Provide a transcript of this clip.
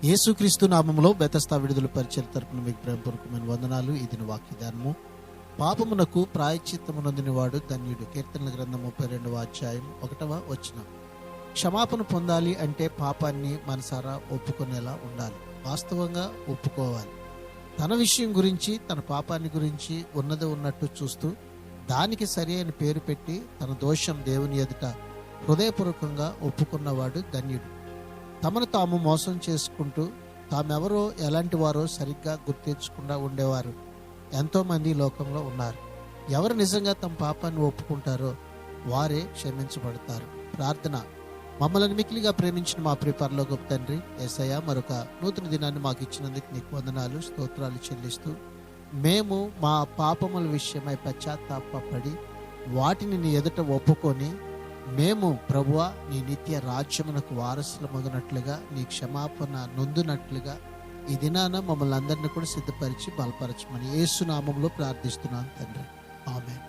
యేసుక్రీస్తు నామములో బెతస్తా విడుదల పరిచయ తరపున మీకు ప్రేమపూర్వకమైన వందనాలు. ఇది వాక్యదానము. పాపమునకు ప్రాయశ్చిత్తమునొందిన వాడు ధన్యుడు. కీర్తనల గ్రంథం 32వ అధ్యాయం 1వ వచనం. క్షమాపణ పొందాలి అంటే పాపాన్ని మనసారా ఒప్పుకునేలా ఉండాలి. వాస్తవంగా ఒప్పుకోవాలి. తన విషయం గురించి, తన పాపాన్ని గురించి ఉన్నది ఉన్నట్టు చూస్తూ దానికి సరి అయిన పేరు పెట్టి తన దోషం దేవుని ఎదుట హృదయపూర్వకంగా ఒప్పుకున్నవాడు ధన్యుడు. తమను తాము మోసం చేసుకుంటూ తామెవరో ఎలాంటి వారో సరిగ్గా గుర్తించకుండా ఉండేవారు ఎంతోమంది లోకంలో ఉన్నారు. ఎవరు నిజంగా తమ పాపాన్ని ఒప్పుకుంటారో వారే క్షమించబడతారు. ప్రార్థన. మమ్మల్ని మిక్కిలిగా ప్రేమించిన మా ప్రియ పరలోకపు తండ్రి యేసయ్య, మరొక నూతన దినాన్ని మాకు ఇచ్చినందుకు నీకు వందనాలు, స్తోత్రాలు చెల్లిస్తూ మేము మా పాపముల విషయమై పశ్చాత్తాపడి వాటిని నీ ఎదుట ఒప్పుకొని మేము ప్రభువా నీ నిత్య రాజ్యమునకు వారసులమగునట్లుగా, నీ క్షమాపణ నొందునట్లుగా ఈ దినాన మమ్మల్ని అందరినీ కూడా సిద్ధపరిచి బలపరచమని యేసు నామములో ప్రార్థిస్తున్నాను తండ్రి. ఆమేన్.